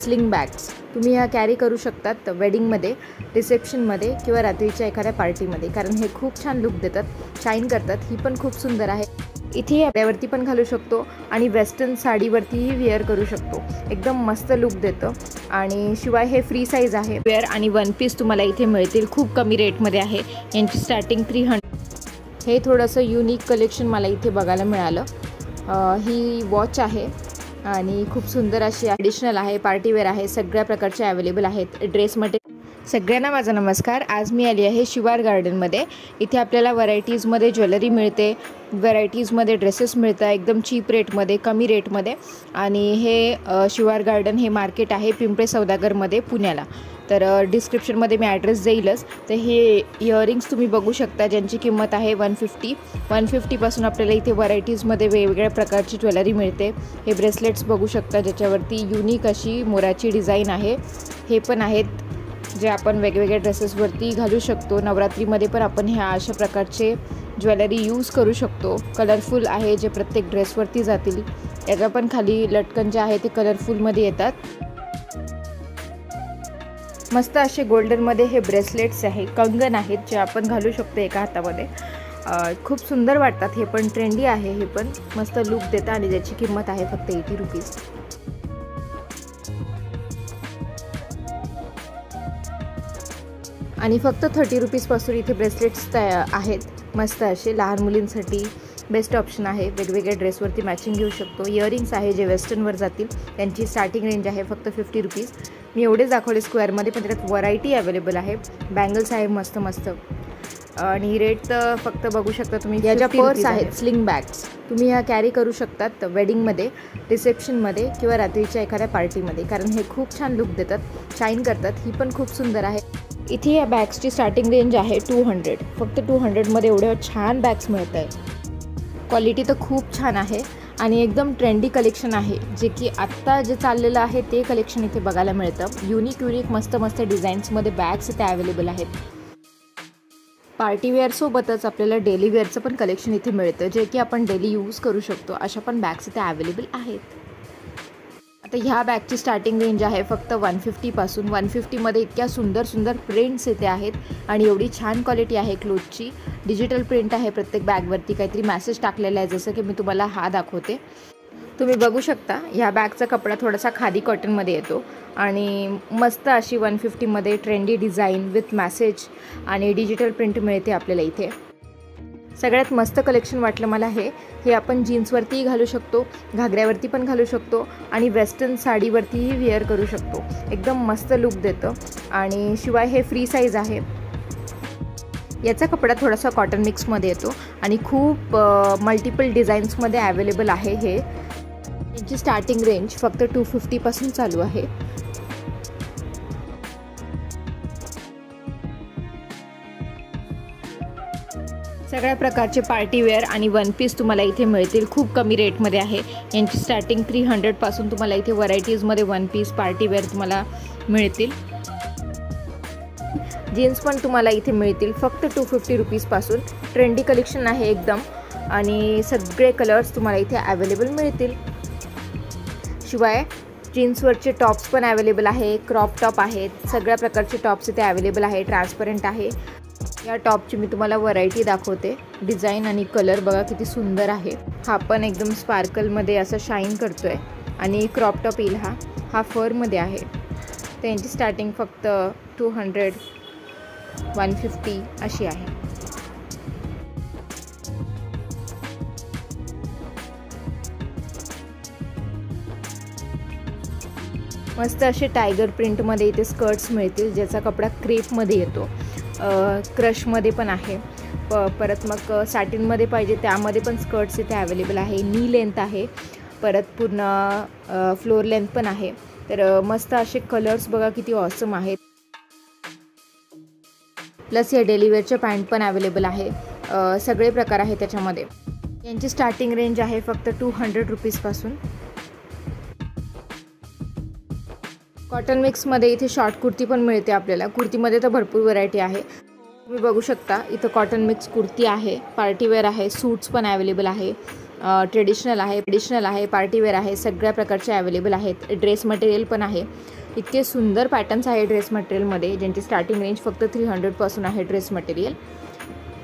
Sling bags तुम्ही ह्या carry करू शकतात वेडिंगमध्ये, रिसेप्शनमध्ये किंवा रात्रीच्या एखाद्या पार्टीमध्ये, कारण हे खूप छान लुक देतात, शाईन करतात. ही पण खूप सुंदर आहे. इथे यावरती पण घालू शकतो आणि वेस्टर्न साडीवरतीही वेअर करू शकतो. एकदम मस्त लुक देतं. आणि शिवाय हे फ्री साईज आहे. वेअर आणि वन पीस तुम्हाला इथे मिळतील. खूप कमी रेटमध्ये आहे. यांची स्टार्टिंग 300. हे थोडंसं युनिक कलेक्शन मला इथे बघायला मिळालं. ही वॉच आहे आणि खूप सुंदर अशी ट्रेडिशनल आहे, पार्टीवेअर आहे, सगळ्या प्रकारचे अवेलेबल आहेत. Dress material. सगळ्यांना माझा नमस्कार. आज मी आली आहे शिवार गार्डनमध्ये. इथे आपल्याला व्हरायटीजमध्ये ज्वेलरी मिळते, व्हरायटीजमध्ये ड्रेसेस मिळतात एकदम चीप रेटमध्ये, कमी रेटमध्ये. आणि हे शिवार गार्डन हे मार्केट आहे पिंपळे सौदागरमध्ये, पुण्याला. तर डिस्क्रिप्शनमध्ये मी ॲड्रेस देईलच. तर हे इयरिंग्स तुम्ही बघू शकता, ज्यांची किंमत आहे 150 आपल्याला इथे व्हरायटीजमध्ये वेगवेगळ्या प्रकारची ज्वेलरी मिळते. हे ब्रेसलेट्स बघू शकता, ज्याच्यावरती युनिक अशी मोराची डिझाईन आहे. हे पण आहेत जे आपण वेगवेगळ्या ड्रेसेसवरती घालू शकतो. नवरात्रीमध्ये पण आपण ह्या अशा प्रकारचे ज्वेलरी यूज करू शकतो. कलरफुल आहे, जे प्रत्येक ड्रेसवरती जातील. याचा पण खाली लटकन जे आहे ते कलरफुलमध्ये येतात. मस्त असे गोल्डनमध्ये हे ब्रेसलेट्स आहे, कंगन आहेत, जे आपण घालू शकतो एका हातामध्ये. खूप सुंदर वाटतात. हे पण ट्रेंडी आहे. हे पण मस्त लुक देतात आणि ज्याची किंमत आहे फक्त 80 रुपीज. आणि फक्त 30 रुपीजपासून इथे ब्रेसलेट्स आहेत. मस्त असे लहान मुलींसाठी बेस्ट ऑप्शन आहे. वेगवेगळ्या ड्रेसवरती मॅचिंग घेऊ शकतो. इयरिंग्स आहे जे वेस्टर्नवर जातील, त्यांची स्टार्टिंग रेंज आहे फक्त 50 रुपीज. मी एवढेच दाखवले स्क्वेअरमध्ये, पण त्यात व्हरायटी अवेलेबल आहे. बँगल्स आहे मस्त मस्त. आणि रेट तर फक्त बघू शकता तुम्ही. याच्या पर्स आहेत, स्लिंग बॅग्स तुम्ही ह्या कॅरी करू शकतात वेडिंगमध्ये, रिसेप्शनमध्ये किंवा रात्रीच्या एखाद्या पार्टीमध्ये, कारण हे खूप छान लुक देतात, शाईन करतात. ही पण खूप सुंदर आहे. इथे या बॅग्सची स्टार्टिंग रेंज आहे 200. फक्त 200मध्ये एवढ्या छान बॅग्स मिळत आहे. क्वालिटी तर खूप छान आहे आणि एकदम ट्रेंडी कलेक्शन आहे, जे की आत्ता जे चाललेलं आहे ते कलेक्शन इथे बघायला मिळतं. युनिक मस्त मस्त डिझाईन्समध्ये बॅग्स इथे अवेलेबल आहेत. पार्टीवेअरसोबतच आपल्याला डेली वेअरचं पण कलेक्शन इथे मिळतं, जे की आपण डेली यूज करू शकतो. अशा पण बॅग्स इथे अवेलेबल आहेत. आता ह्या बॅगची स्टार्टिंग रेंज आहे फक्त 150 150मध्ये इतक्या सुंदर प्रिंट्स इथे आहेत आणि एवढी छान क्वालिटी आहे क्लोथची. डिजिटल प्रिंट आहे प्रत्येक बॅगवरती, काहीतरी मॅसेज टाकलेला आहे, जसं की मी तुम्हाला हा दाखवते. तुम्ही बघू शकता ह्या बॅगचा कपडा थोडासा खादी कॉटनमध्ये येतो आणि मस्त अशी 150मध्ये ट्रेंडी डिझाईन विथ मॅसेज आणि डिजिटल प्रिंट मिळते आपल्याला इथे. सगळ्यात मस्त कलेक्शन वाटलं मला हे आपण जीन्सवरतीही घालू शकतो, घागऱ्यावरती पण घालू शकतो आणि वेस्टर्न साडीवरतीही वेअर करू शकतो. एकदम मस्त लुक देतं. आणि शिवाय हे फ्री साईज आहे. याचा कपडा थोडासा कॉटन मिक्समध्ये येतो आणि खूप मल्टिपल डिझाईन्समध्ये अवेलेबल आहे. हे याची स्टार्टिंग रेंज फक्त 250 चालू आहे. सगळ्या प्रकारचे पार्टीवेअर आणि वन पीस तुम्हाला इथे मिळतील. खूप कमी रेटमध्ये आहे. यांची स्टार्टिंग 300 तुम्हाला इथे व्हरायटीजमध्ये वन पीस पार्टीवेअर तुम्हाला मिळतील. जीन्स पण तुम्हाला इथे मिळतील फक्त 250 रुपीजपासून. ट्रेंडी कलेक्शन आहे एकदम आणि सगळे कलर्स तुम्हाला इथे अवेलेबल मिळतील. शिवाय जीन्सवरचे टॉप्स पण अवेलेबल आहे, क्रॉप टॉप आहेत, सगळ्या प्रकारचे टॉप्स इथे अवेलेबल आहे. ट्रान्सपरंट आहे. या टॉपची मी तुम्हाला व्हरायटी दाखवते. डिझाईन आणि कलर बघा किती सुंदर आहे. हा पण एकदम स्पार्कलमध्ये असं शाईन करतो आहे आणि क्रॉप टॉप येईल. हा फरमध्ये आहे. तर यांची स्टार्टिंग फक्त 200 150 अशी आहे. मस्त असे टायगर प्रिंटमध्ये इथे स्कर्ट्स मिळतील, ज्याचा कपडा क्रेपमध्ये येतो. क्रशमध्ये पण आहे. परत मग सॅटिनमध्ये पाहिजे त्यामध्ये पण स्कर्ट्स इथे अवेलेबल आहे. नी लेंथ आहे, परत पूर्ण फ्लोर लेंथ पण आहे. तर मस्त असे कलर्स बघा किती ऑसम आहेत. प्लस या डेलीवेअरच्या पॅन्ट पण अवेलेबल आहे. सगळे प्रकार आहेत त्याच्यामध्ये. यांची स्टार्टिंग रेंज आहे फक्त 200 रुपीजपासून. कॉटन मिक्समध्ये इथे शॉर्ट कुर्ती पण मिळते आपल्याला. कुर्तीमध्ये तर भरपूर व्हरायटी आहे. तुम्ही बघू शकता इथं कॉटन मिक्स कुर्ती आहे, पार्टीवेअर आहे, सूट्स पण अवेलेबल आहे. ट्रेडिशनल आहे, पार्टीवेअर आहे, सगळ्या प्रकारचे अवेलेबल आहेत. ड्रेस मटेरियल पण आहे. इतके सुंदर पॅटर्न्स आहे ड्रेस मटेरियलमध्ये, ज्यांची स्टार्टिंग रेंज फक्त 300 पासून आहे ड्रेस मटेरियल.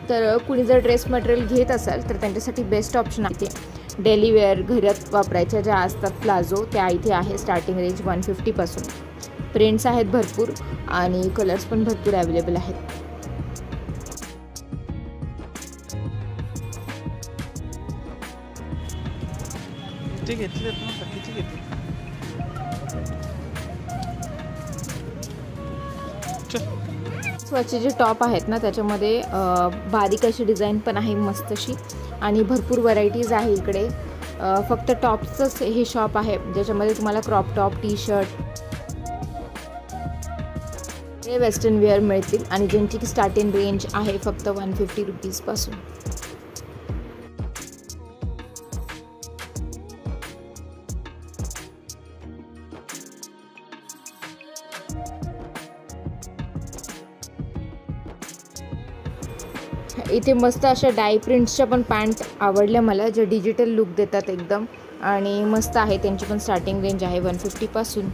तर कुणी जर ड्रेस मटेरियल घेत असाल तर त्यांच्यासाठी बेस्ट ऑप्शन आहे. डेली वेअर घरात वापरायच्या ज्या असतात प्लाझो, त्या इथे आहे. स्टार्टिंग रेंज 150 पासून. प्रिंट्स आहेत भरपूर आणि कलर्स पण भरपूर अवेलेबल आहेत. स्वच्छ जे टॉप आहेत ना, त्याच्यामध्ये बारीक अशी डिझाईन पण आहे मस्त अशी, आणि भरपूर व्हरायटीज आहे इकडे. फक्त टॉप्सच हे शॉप आहे ज्याच्यामध्ये तुम्हाला क्रॉप टॉप, टी शर्ट, हे वेस्टर्न वेअर मिळतील आणि ज्यांची की स्टार्टिंग रेंज आहे फक्त 150 रुपीज पासून. इथे मस्त अशा डाय प्रिंट्सच्या पण पॅन्ट आवडल्या मला, जे डिजिटल लुक देतात एकदम, आणि मस्त आहे. त्यांची पण स्टार्टिंग रेंज आहे 150 पासून.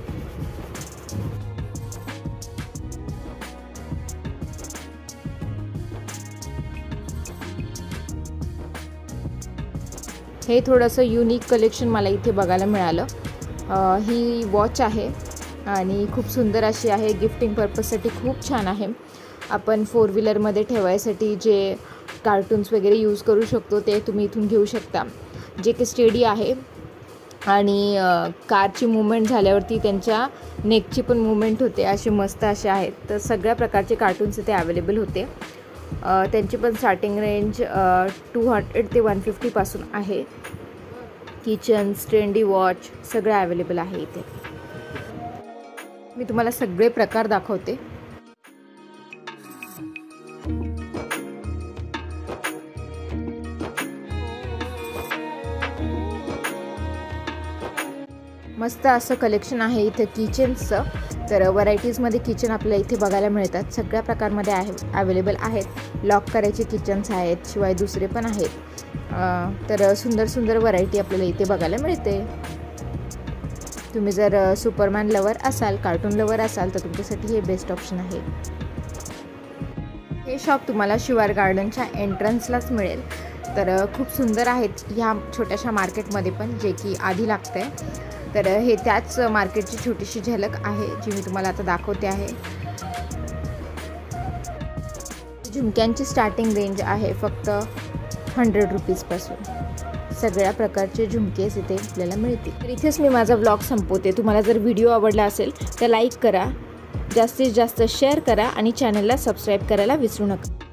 हे थोडंसं युनिक कलेक्शन मला इथे बघायला मिळालं. ही वॉच आहे आणि खूप सुंदर अशी आहे. गिफ्टिंग पर्पजसाठी खूप छान आहे. आपण 4 व्हीलरमध्ये ठेवायसाठी जे कार्टून्स वगैरे यूज करू शकतो ते तुम्ही इथून घेऊ शकता. जे की स्टेडी आहे आणि कारची मूवमेंट झाल्यावरती त्यांच्या नेकची पण मूवमेंट होते. असे मस्त असे आहेत. तर सगळ्या प्रकारचे कार्टून्स इथे अवेलेबल होते. त्यांची पण स्टार्टिंग रेंज 200 ते 150 पासून आहे. किचन्स, ट्रेंडी वॉच सगळं अवेलेबल आहे इथे. मी तुम्हाला सगळे प्रकार दाखवते. मस्त असं कलेक्शन आहे इथे किचन्सचं. तर व्हरायटीजमध्ये किचन आपल्याला इथे बघायला मिळतात. सगळ्या प्रकारमध्ये अवेलेबल आहेत. लॉक करायचे किचन्स आहेत, शिवाय दुसरे पण आहेत. तर सुंदर सुंदर व्हरायटी आपल्याला इथे बघायला मिळते. तुम्ही जर सुपरमॅन लवर असाल, कार्टून लवर असाल, तर तुमच्यासाठी हे बेस्ट ऑप्शन आहे. हे शॉप तुम्हाला शिवार गार्डनच्या एंट्रन्सलाच मिळेल. तर खूप सुंदर आहेत ह्या छोट्याशा मार्केटमध्ये पण, जे की आधी लागतं आहे. तर हे त्याच मार्केटची छोटीशी झलक आहे जी मी तुम्हाला आता दाखवते आहे. झुमक्यांची स्टार्टिंग रेंज आहे फक्त 100 रुपीजपासून. सगळ्या प्रकारचे झुमकेस इथे आपल्याला मिळतील. तर इथेच मी माझा व्लॉग संपवते. तुम्हाला जर व्हिडिओ आवडला असेल तर लाईक करा, जास्तीत जास्त शेअर करा आणि चॅनलला सबस्क्राईब करायला विसरू नका.